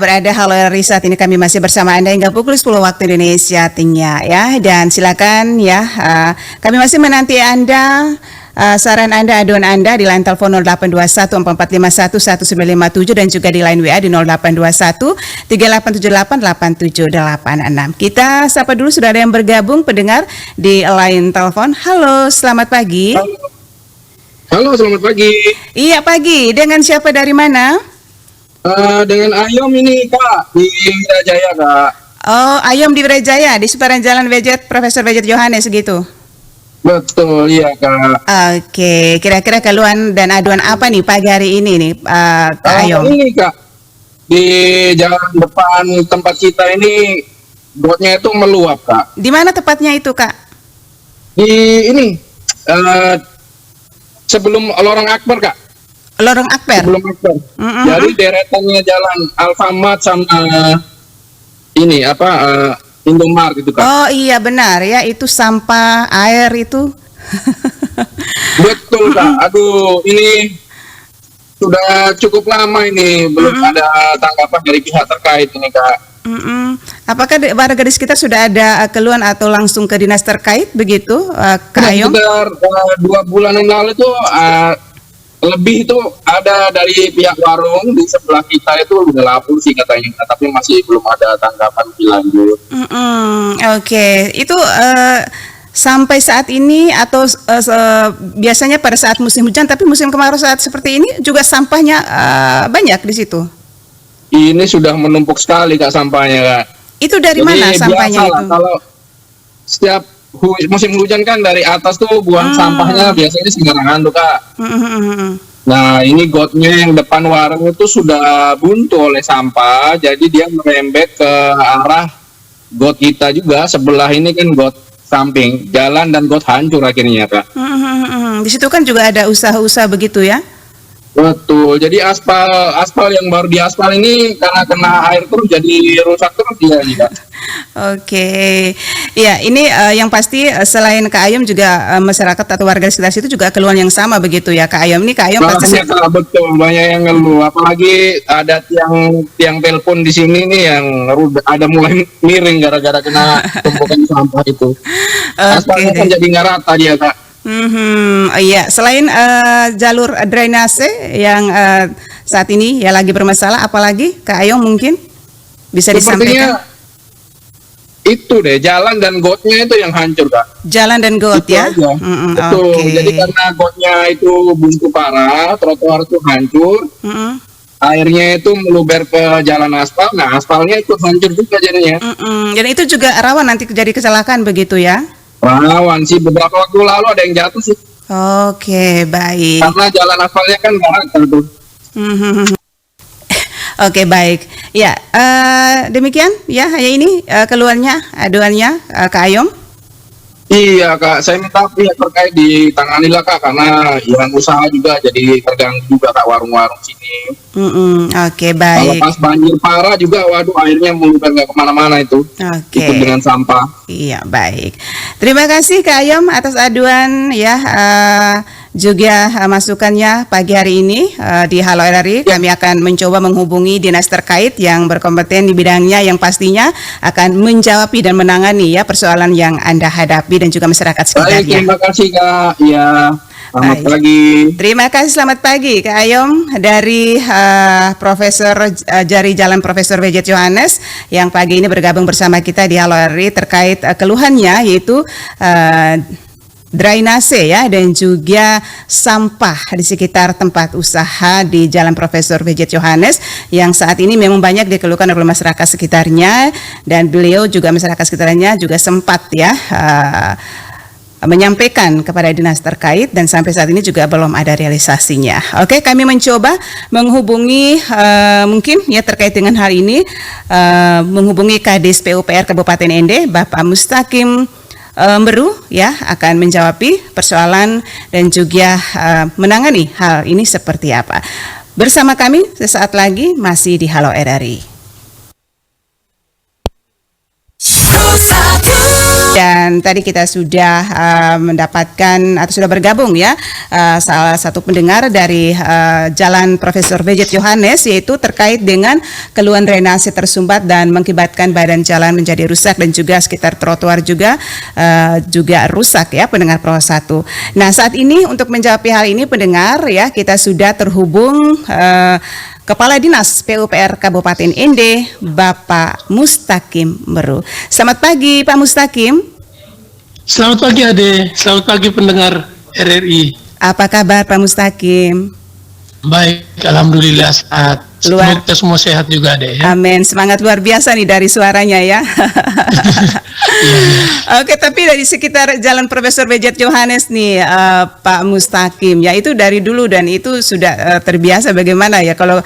Berada halo RRI saat ini kami masih bersama Anda hingga pukul 10 waktu Indonesia Tengah ya. Dan silakan ya, kami masih menanti Anda, saran Anda, aduan Anda di line telepon 0821 4451 1957 dan juga di line WA di 0821 3878 8786. Kita sapa dulu, sudah ada yang bergabung pendengar di line telepon. Halo, selamat pagi. Halo, selamat pagi. Iya, pagi. Dengan siapa, dari mana? Dengan Ayom ini, Kak, di Wirajaya, Kak. Oh, Ayom di Wirajaya, di seputaran Jalan Vejet, Profesor Vejet Yohanes gitu. Betul, iya, Kak. Oke, kira-kira keluhan dan aduan apa nih pagi hari ini nih, Kak Ayom? Ini, Kak, di jalan depan tempat kita ini, gotnya itu meluap, Kak. Di mana tepatnya itu, Kak? Di ini, sebelum Lorong Akbar, Kak. Lorong Akbar? Sebelum Akbar. Jadi deretannya jalan Alfamart sama ini, Indomart gitu, Kak. Oh iya, benar ya, itu sampah air itu. Betul, Kak. Aduh, ini sudah cukup lama ini belum ada tanggapan dari pihak terkait ini, Kak. Apakah warga di sekitar sudah ada keluhan atau langsung ke dinas terkait begitu, Kak Ayom? Sekitar 2 bulan yang lalu itu lebih itu ada dari pihak warung di sebelah kita itu udah lapor sih katanya, tapi masih belum ada tanggapan lebih lanjut. Oke. Itu sampai saat ini atau biasanya pada saat musim hujan, tapi musim kemarau saat seperti ini juga sampahnya banyak di situ? Ini sudah menumpuk sekali, Kak, sampahnya, Kak. Itu dari mana sampahnya itu? Kalau setiap musim hujan kan dari atas tuh buang sampahnya biasanya sembarangan tuh, Kak. Nah, ini gotnya yang depan warung itu sudah buntu oleh sampah, jadi dia merembet ke arah got kita juga. Sebelah ini kan got samping jalan dan got hancur akhirnya, Kak. Di situ kan juga ada usaha-usaha begitu ya? Betul, jadi aspal yang baru diaspal ini karena kena air terus jadi rusak terus dia nih, Kak. Oke, ya ini yang pasti selain Kak Ayom juga masyarakat atau warga sekitar situ juga keluhan yang sama begitu ya, Kak Ayom. Ini Kak Ayom pasti betul, banyak yang ngeluh, apalagi ada tiang telepon di sini nih yang ada mulai miring gara-gara kena tumpukan sampah itu. Aspalnya kan jadi nggak rata dia, Kak. Iya, selain jalur drainase yang saat ini ya lagi bermasalah, apalagi Kak Ayong mungkin bisa disampaikan? Itu deh, jalan dan gotnya itu yang hancur, Kak. Jalan dan got itu ya? Betul, jadi karena gotnya itu buntu parah, trotoar itu hancur, airnya itu meluber ke jalan aspal, nah aspalnya itu hancur juga jadinya. Dan itu juga rawan nanti terjadi kecelakaan begitu ya? Rawan sih, beberapa waktu lalu ada yang jatuh sih. Oke, baik. Karena jalan aspalnya kan nggak rata tuh. Oke, baik. Ya, demikian ya, hanya ini keluhannya, aduannya Kak Ayom. Iya, Kak, saya minta pihak terkait ditanganilah, Kak, karena yang usaha juga jadi terganggu juga, Kak, warung-warung sini. Oke, baik. Kalau pas banjir parah juga, waduh, airnya meluber nggak kemana-mana itu. Oke. Ikut dengan sampah. Iya, baik. Terima kasih Kak Ayom atas aduan ya, juga masukannya pagi hari ini di Halo RRI. Kami akan mencoba menghubungi dinas terkait yang berkompeten di bidangnya, yang pastinya akan menjawab dan menangani ya persoalan yang Anda hadapi dan juga masyarakat sekitarnya. Baik, terima kasih, Kak. Ya, selamat pagi. Terima kasih, selamat pagi Kak Ayom dari Profesor Jari Jalan Profesor Vejet Yohanes yang pagi ini bergabung bersama kita di Halo RRI terkait keluhannya yaitu drainase ya dan juga sampah di sekitar tempat usaha di Jalan Profesor Vejet Yohanes yang saat ini memang banyak dikeluhkan oleh masyarakat sekitarnya, dan beliau juga masyarakat sekitarnya juga sempat ya menyampaikan kepada dinas terkait dan sampai saat ini juga belum ada realisasinya. Oke, kami mencoba menghubungi mungkin ya terkait dengan hal ini, menghubungi Kadis PUPR Kabupaten Ende, Bapak Mustaqim Meru ya, akan menjawab persoalan dan juga menangani hal ini seperti apa. Bersama kami sesaat lagi masih di Halo RRI. Dan tadi kita sudah mendapatkan atau sudah bergabung ya salah satu pendengar dari Jalan Profesor Bejet Yohanes, yaitu terkait dengan keluhan drainase tersumbat dan mengakibatkan badan jalan menjadi rusak dan juga sekitar trotoar juga rusak ya, pendengar Pro 1. Nah, saat ini untuk menjawab hal ini pendengar ya, kita sudah terhubung Kepala Dinas PUPR Kabupaten Ende, Bapak Mustaqim Meru. Selamat pagi Pak Mustaqim. Selamat pagi Ade, selamat pagi pendengar RRI. Apa kabar Pak Mustaqim? Baik, alhamdulillah sehat. Semoga kita semua sehat juga Ade ya. Amin, semangat luar biasa nih dari suaranya ya. Oke, tapi dari sekitar Jalan Profesor Bejet Yohanes nih Pak Mustaqim, ya itu dari dulu dan itu sudah terbiasa bagaimana ya kalau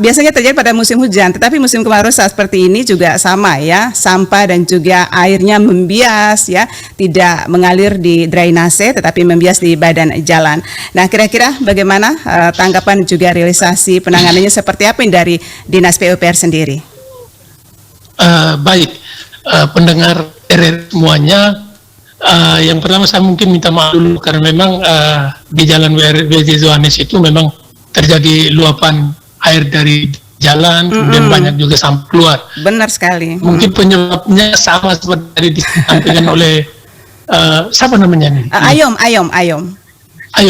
biasanya terjadi pada musim hujan, tetapi musim kemarau saat seperti ini juga sama ya, sampah dan juga airnya membias ya, tidak mengalir di drainase tetapi membias di badan jalan. Nah, kira-kira bagaimana tanggapan juga realisasi penanganannya seperti apa dari Dinas PUPR sendiri? Baik, pendengar RRI semuanya, yang pertama saya mungkin minta maaf dulu karena memang di Jalan Bejet Yohanes itu memang terjadi luapan air dari jalan, kemudian banyak juga sampah keluar. Benar sekali. Mungkin penyebabnya sama seperti tadi disampaikan oleh siapa namanya nih? Ayom. Ayung,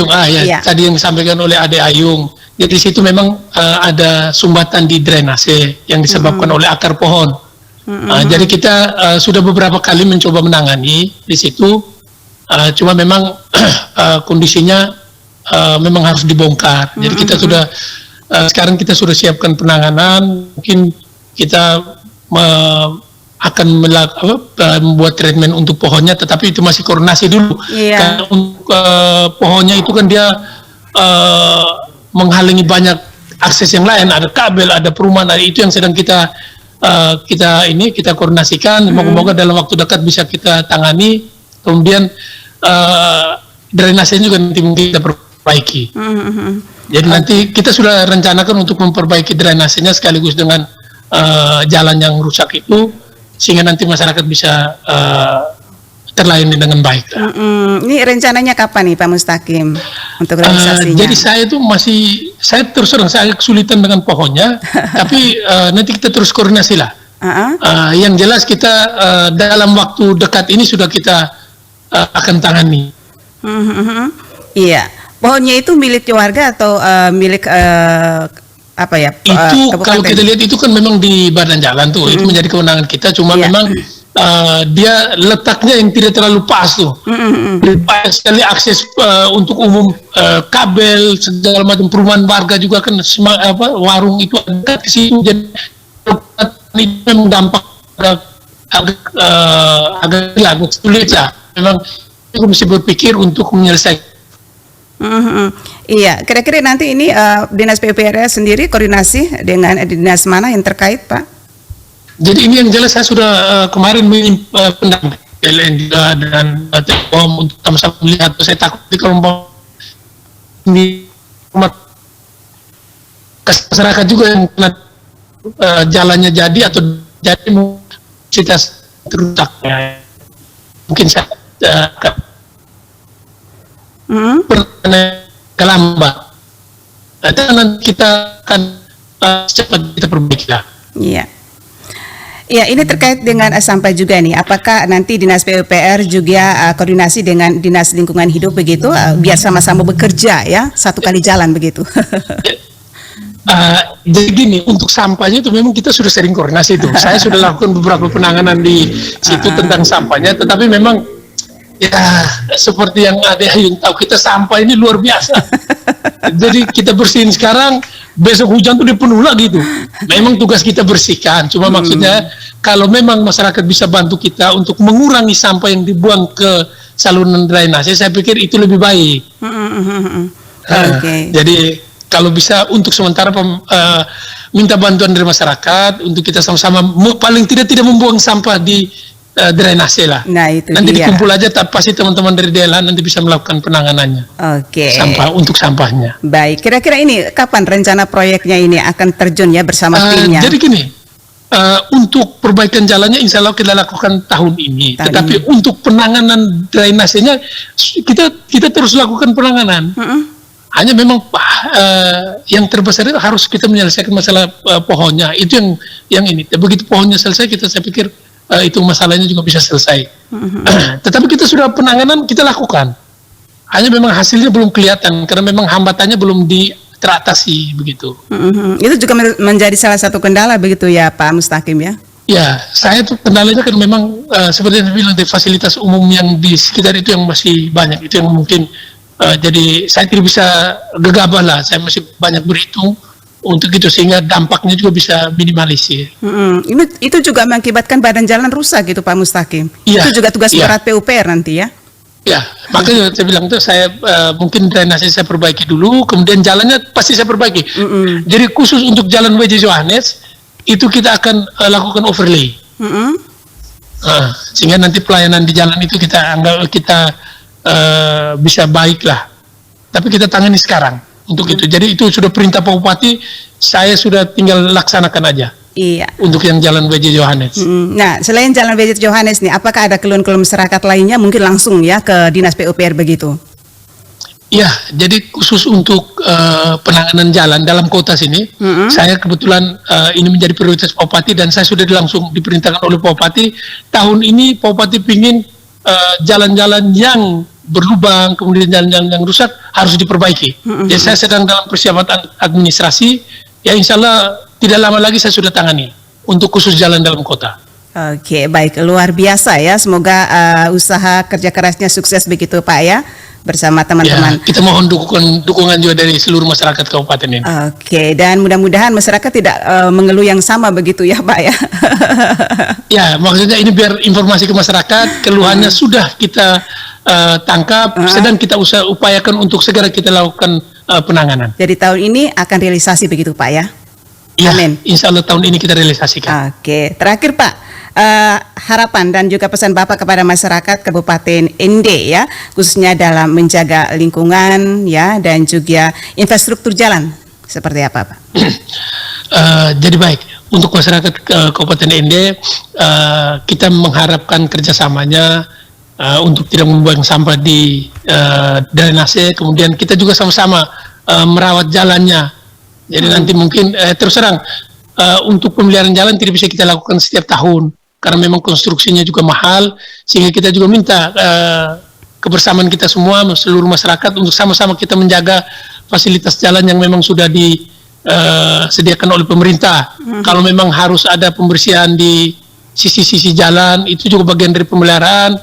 ya. Iya. Tadi yang disampaikan oleh Ade Ayung. Jadi di situ memang ada sumbatan di drainase yang disebabkan oleh akar pohon. Jadi kita sudah beberapa kali mencoba menangani di situ, cuma memang kondisinya memang harus dibongkar. Jadi kita sudah sekarang kita sudah siapkan penanganan, mungkin kita akan membuat treatment untuk pohonnya, tetapi itu masih koordinasi dulu. Karena untuk pohonnya itu kan dia menghalangi banyak akses yang lain, ada kabel, ada perumahan, ada itu yang sedang kita koordinasikan. Semoga dalam waktu dekat bisa kita tangani. Kemudian drainasenya juga nanti mungkin kita perbaiki. Jadi nanti kita sudah rencanakan untuk memperbaiki drainasenya sekaligus dengan jalan yang rusak itu, sehingga nanti masyarakat bisa terlayani dengan baik. Ini rencananya kapan nih Pak Mustaqim untuk realisasinya? Jadi saya terus terang saya kesulitan dengan pohonnya, tapi nanti kita terus koordinasi lah. Yang jelas kita dalam waktu dekat ini sudah kita akan tangani. Iya. Pohonnya itu milik warga atau milik apa ya? Itu kalau kita lihat itu kan memang di badan jalan tuh, itu menjadi kewenangan kita. Cuma memang dia letaknya yang tidak terlalu pas tuh. Pas sekali akses untuk umum, kabel segala macam, perumahan warga juga kan, warung itu dekat ke situ. Jadi ini memang dampak agak sulit ya. Memang kita mesti berpikir untuk menyelesaikan. Iya, kira-kira nanti ini Dinas PUPR sendiri koordinasi dengan dinas mana yang terkait, Pak? Jadi ini yang jelas saya sudah kemarin pendamping PLN juga dan Telkom untuk sama-sama melihat. Saya takut di kelompok di masyarakat juga yang jalannya jadi atau jadi kita terusak. Mungkin saya kelambat. Nanti kita akan cepat kita perbaiki lah. Iya. Ya, ini terkait dengan sampah juga nih. Apakah nanti Dinas PUPR juga koordinasi dengan Dinas Lingkungan Hidup begitu, biar sama-sama bekerja ya, satu kali jalan begitu? Jadi gini, untuk sampahnya itu memang kita sudah sering koordinasi itu. Saya sudah lakukan beberapa penanganan di situ tentang sampahnya, tetapi memang ya seperti yang ada yang tahu, kita sampah ini luar biasa. Jadi kita bersihin sekarang, besok hujan tuh dia penuh lagi tuh. Memang tugas kita bersihkan, cuma maksudnya kalau memang masyarakat bisa bantu kita untuk mengurangi sampah yang dibuang ke saluran drainase, saya pikir itu lebih baik. Jadi kalau bisa untuk sementara minta bantuan dari masyarakat untuk kita sama-sama paling tidak membuang sampah di drainase lah. Nah, itu nanti dia. dikumpul aja, pasti teman-teman dari DLH nanti bisa melakukan penanganannya. Sampah untuk sampahnya. Baik, kira-kira ini kapan rencana proyeknya ini akan terjun ya bersama timnya? Jadi gini, untuk perbaikan jalannya insya Allah kita lakukan tahun ini. Tahun Tetapi untuk penanganan drainasenya kita terus lakukan penanganan. Hanya memang yang terbesar itu harus kita menyelesaikan masalah pohonnya. Itu yang ini. Begitu pohonnya selesai, saya pikir itu masalahnya juga bisa selesai. Tetapi kita sudah penanganan kita lakukan. Hanya memang hasilnya belum kelihatan karena memang hambatannya belum teratasi begitu. Itu juga menjadi salah satu kendala begitu ya Pak Mustaqim ya? Ya, saya tuh kendalanya kan memang seperti yang saya bilang, di fasilitas umum yang di sekitar itu yang masih banyak. Itu yang mungkin jadi saya tidak bisa gegabah lah. Saya masih banyak berhitung untuk itu sehingga dampaknya juga bisa minimalisir. Itu juga mengakibatkan badan jalan rusak gitu Pak Mustaqim. Iya, Itu juga tugas iya. berat PUPR nanti ya? Ya, makanya saya bilang tuh saya mungkin drainase saya perbaiki dulu, kemudian jalannya pasti saya perbaiki. Jadi khusus untuk jalan W.J. Johannes itu kita akan lakukan overlay. Sehingga nanti pelayanan di jalan itu kita anggap bisa baik lah. Tapi kita tangani sekarang untuk itu. Jadi itu sudah perintah Pak Bupati, saya sudah tinggal laksanakan aja. Iya. Untuk yang jalan W.J. Johannes. Nah, selain jalan W.J. Johannes nih, apakah ada keluhan-keluhan masyarakat lainnya mungkin langsung ya ke Dinas PUPR begitu? Ya, jadi khusus untuk penanganan jalan dalam kota sini, saya kebetulan ini menjadi prioritas Pak Bupati dan saya sudah langsung diperintahkan oleh Pak Bupati. Tahun ini Pak Bupati ingin jalan-jalan yang berlubang, kemudian jalan-jalan yang rusak harus diperbaiki. Jadi saya sedang dalam persiapan administrasi, ya insya Allah tidak lama lagi saya sudah tangani untuk khusus jalan dalam kota. Oke, baik, luar biasa ya. Semoga usaha kerja kerasnya sukses begitu Pak ya, bersama teman-teman. Ya, kita mohon dukungan juga dari seluruh masyarakat kabupaten ini. Oke, dan mudah-mudahan masyarakat tidak mengeluh yang sama begitu ya Pak ya. Ya, maksudnya ini biar informasi ke masyarakat, keluhannya sudah kita tangkap, sedang kita upayakan untuk segera kita lakukan penanganan. Jadi tahun ini akan realisasi begitu Pak ya? Ya, Amin. insya Allah tahun ini kita realisasikan. Oke, terakhir Pak, harapan dan juga pesan Bapak kepada masyarakat Kabupaten ND ya, khususnya dalam menjaga lingkungan ya dan juga infrastruktur jalan, seperti apa Pak? Jadi baik, untuk masyarakat Kabupaten ND, kita mengharapkan kerjasamanya untuk tidak membuang sampah di drainase, kemudian kita juga sama-sama merawat jalannya. Jadi nanti mungkin terus terang untuk pemeliharaan jalan tidak bisa kita lakukan setiap tahun karena memang konstruksinya juga mahal, sehingga kita juga minta kebersamaan kita semua seluruh masyarakat untuk sama-sama kita menjaga fasilitas jalan yang memang sudah disediakan oleh pemerintah. Kalau memang harus ada pembersihan di sisi-sisi jalan, itu juga bagian dari pemeliharaan.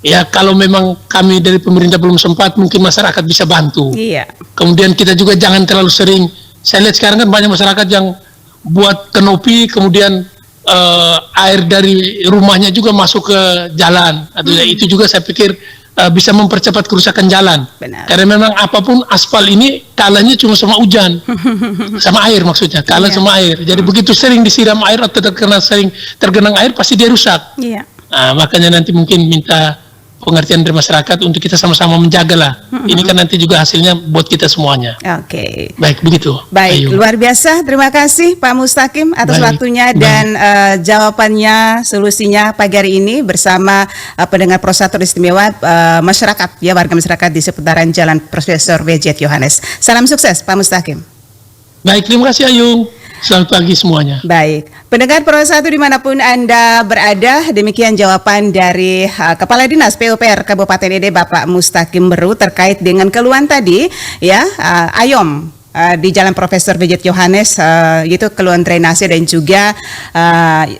Ya, kalau memang kami dari pemerintah belum sempat, mungkin masyarakat bisa bantu. Iya. Kemudian kita juga jangan terlalu sering. Saya lihat sekarang kan banyak masyarakat yang buat kanopi, kemudian air dari rumahnya juga masuk ke jalan. Atau itu juga saya pikir bisa mempercepat kerusakan jalan. Benar. Karena memang apapun aspal ini kalahnya cuma sama hujan, sama air maksudnya, kalah sama air. Jadi begitu sering disiram air atau sering tergenang air pasti dia rusak. Iya. Nah, makanya nanti mungkin minta pengertian dari masyarakat untuk kita sama-sama menjaga lah. Ini kan nanti juga hasilnya buat kita semuanya. Oke. Baik, begitu. Baik, Ayu. luar biasa. Terima kasih Pak Mustaqim atas Baik, waktunya dan jawabannya, solusinya pagi hari ini bersama pendengar Prosator Istimewa masyarakat, ya warga masyarakat di seputaran Jalan Profesor W.J. Johannes. Salam sukses Pak Mustaqim. Baik, terima kasih Ayung. Selamat pagi semuanya. Baik, pendengar Pro1 dimanapun Anda berada, demikian jawaban dari Kepala Dinas PUPR Kabupaten ND Bapak Mustaqim Beru terkait dengan keluhan tadi, ya, Ayom di Jalan Profesor W.J. Johannes, yaitu keluhan drainase dan juga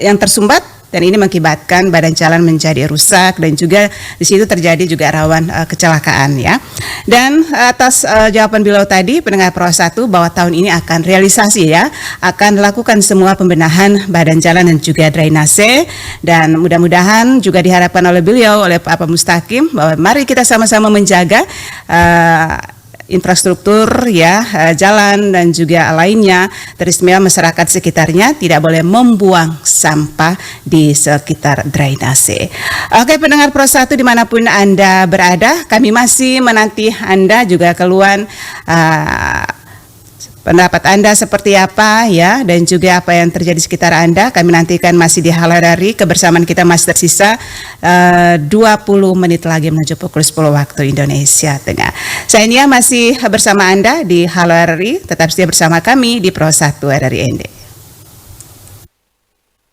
yang tersumbat. Dan ini mengakibatkan badan jalan menjadi rusak dan juga di situ terjadi juga rawan kecelakaan ya. Dan atas jawaban beliau tadi pendengar Pro1 bahwa tahun ini akan realisasi ya, akan lakukan semua pembenahan badan jalan dan juga drainase, dan mudah-mudahan juga diharapkan oleh beliau, oleh Pak Mustaqim, bahwa mari kita sama-sama menjaga infrastruktur ya, jalan dan juga lainnya, teristimewa masyarakat sekitarnya tidak boleh membuang sampah di sekitar drainase. Oke, pendengar Pro1 dimanapun Anda berada, kami masih menanti Anda juga keluhan pendapat Anda seperti apa ya, dan juga apa yang terjadi di sekitar Anda. Kami nantikan masih di Halo RRI, kebersamaan kita masih tersisa 20 menit lagi menuju pukul 10 waktu Indonesia Tengah. Saya Nia masih bersama Anda di Halo RRI, tetap setia bersama kami di Pro 1 RRI ND.